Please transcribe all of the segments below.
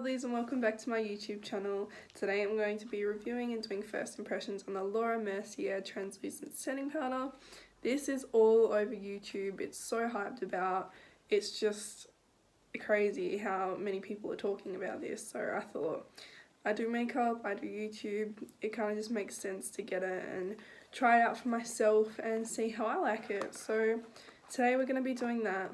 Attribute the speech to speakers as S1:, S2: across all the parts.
S1: lovelies, and welcome back to my YouTube channel. Today I'm going to be reviewing and doing first impressions on the MERCIER translucent setting powder. This is all over YouTube. It's so hyped about. It's just crazy how many people are talking about this. So I thought, I do makeup, I do YouTube. It kind of just makes sense to get it and try it out for myself and see how I like it. So today we're going to be doing that.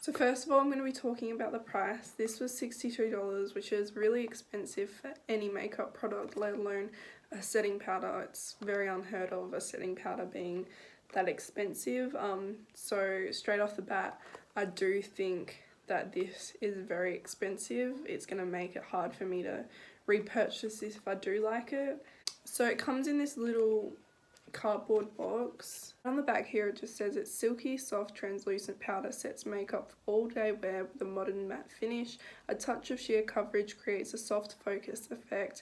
S1: So first of all, I'm going to be talking about the price. This was $62, which is really expensive for any makeup product, let alone a setting powder. It's very unheard of a setting powder being that expensive. So straight off the bat, I do think that this is very expensive. It's going to make it hard for me to repurchase this if I do like it. So it comes in this little cardboard box. On the back here it just says it's silky soft translucent powder, sets makeup for all day wear with a modern matte finish. A touch of sheer coverage creates a soft focus effect,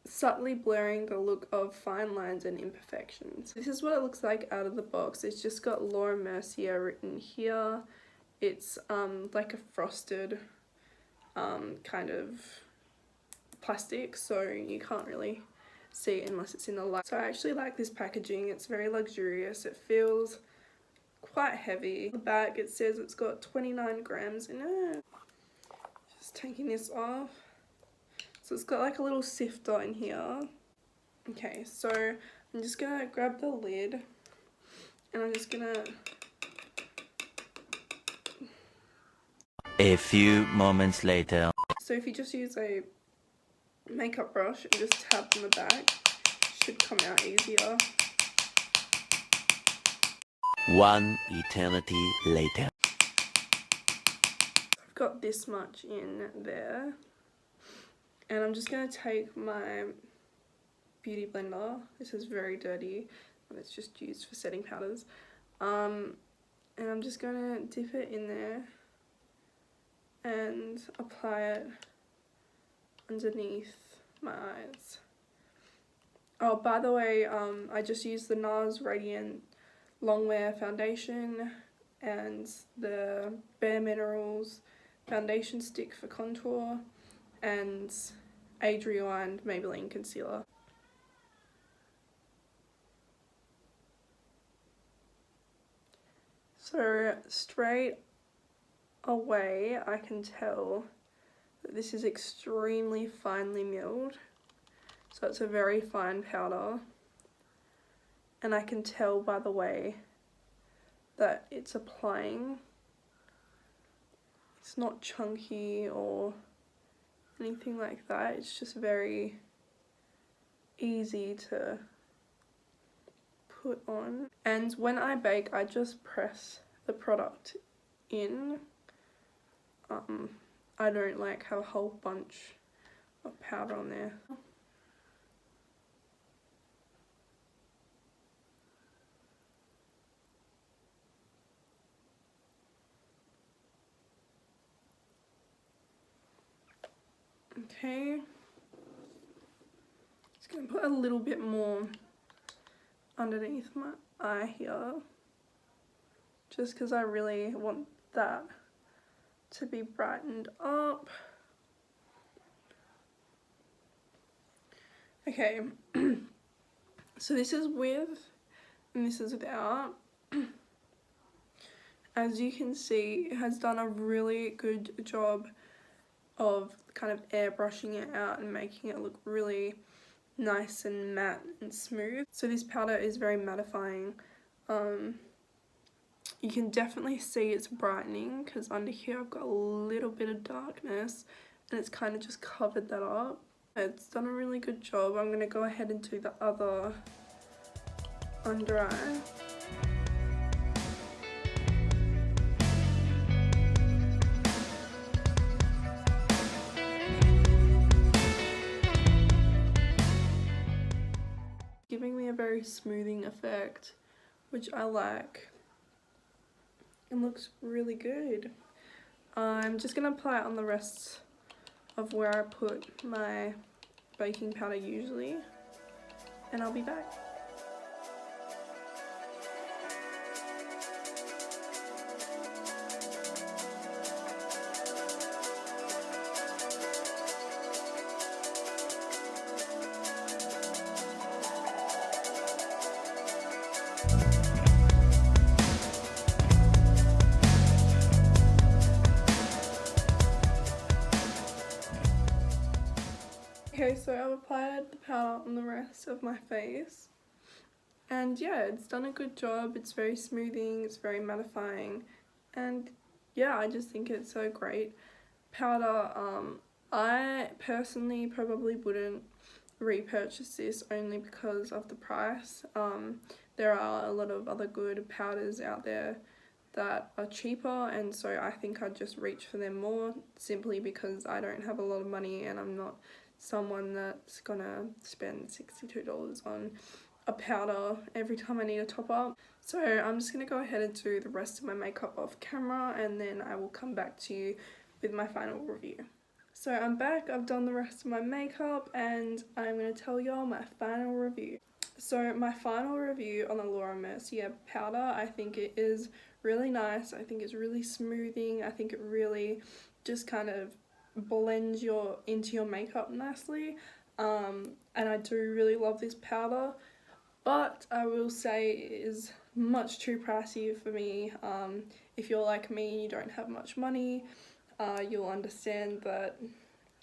S1: subtly blurring the look of fine lines and imperfections. This is what it looks like out of the box. It's just got MERCIER written here. It's like a frosted kind of plastic, so you can't really see it unless it's in the light. So I actually like this packaging. It's very luxurious. It feels quite heavy. On the back it says it's got 29 grams in it. Just taking this off. So it's got like a little sifter in here. Okay, so I'm just gonna grab the lid and I'm just gonna...
S2: A few moments later.
S1: So if you just use a makeup brush and just tap on the back, it should come out easier.
S2: One eternity later.
S1: I've got this much in there, and I'm just going to take my beauty blender. This is very dirty and it's just used for setting powders, and I'm just going to dip it in there and apply it underneath my eyes. Oh, by the way, I just used the NARS Radiant Longwear foundation and the Bare Minerals foundation stick for contour and Age Rewind Maybelline concealer. So straight away I can tell that this is extremely finely milled, so it's a very fine powder, and I can tell by the way that it's applying. It's not chunky or anything like that. It's just very easy to put on. And when I bake, I just press the product in. I don't like have a whole bunch of powder on there. Okay, just gonna put a little bit more underneath my eye here, just because I really want that to be brightened up. Okay, so this is with and this is without. As you can see, it has done a really good job of kind of airbrushing it out and making it look really nice and matte and smooth. So this powder is very mattifying. You can definitely see it's brightening because under here I've got a little bit of darkness and it's kind of just covered that up. It's done a really good job. I'm going to go ahead and do the other under eye. Giving me a very smoothing effect, which I like. It looks really good. I'm just going to apply it on the rest of where I put my baking powder usually, and I'll be back. Okay, so I've applied the powder on the rest of my face. And yeah, it's done a good job. It's very smoothing, it's very mattifying. And yeah, I just think it's a great powder. I personally probably wouldn't repurchase this only because of the price. There are a lot of other good powders out there that are cheaper, and so I think I'd just reach for them more simply because I don't have a lot of money and I'm not someone that's gonna spend $62 on a powder every time I need a top up. So I'm just gonna go ahead and do the rest of my makeup off camera, and then I will come back to you with my final review. So I'm back, I've done the rest of my makeup, and I'm gonna tell y'all my final review. So my final review on the Laura Mercier powder, I think it is really nice. I think it's really smoothing. I think it really just kind of blends into your makeup nicely. And I do really love this powder, but I will say it is much too pricey for me. If you're like me and you don't have much money, you'll understand that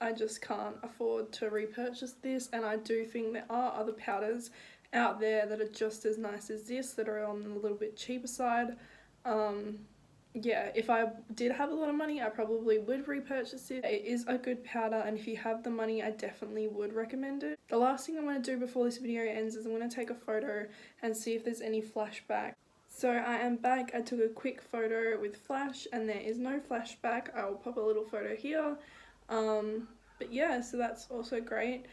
S1: I just can't afford to repurchase this, and I do think there are other powders out there that are just as nice as this that are on a little bit cheaper side. Yeah, if I did have a lot of money, I probably would repurchase it. It is a good powder, and if you have the money, I definitely would recommend it. The last thing I'm going to do before this video ends is I'm going to take a photo and see if there's any flashback. So I am back. I took a quick photo with flash and there is no flashback. I will pop a little photo here. But yeah, so that's also great.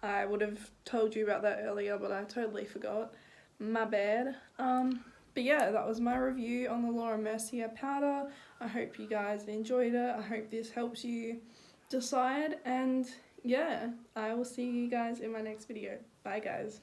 S1: I would have told you about that earlier, but I totally forgot. My bad. But yeah, that was my review on the Laura Mercier powder. I hope you guys enjoyed it. I hope this helps you decide. And yeah, I will see you guys in my next video. Bye guys.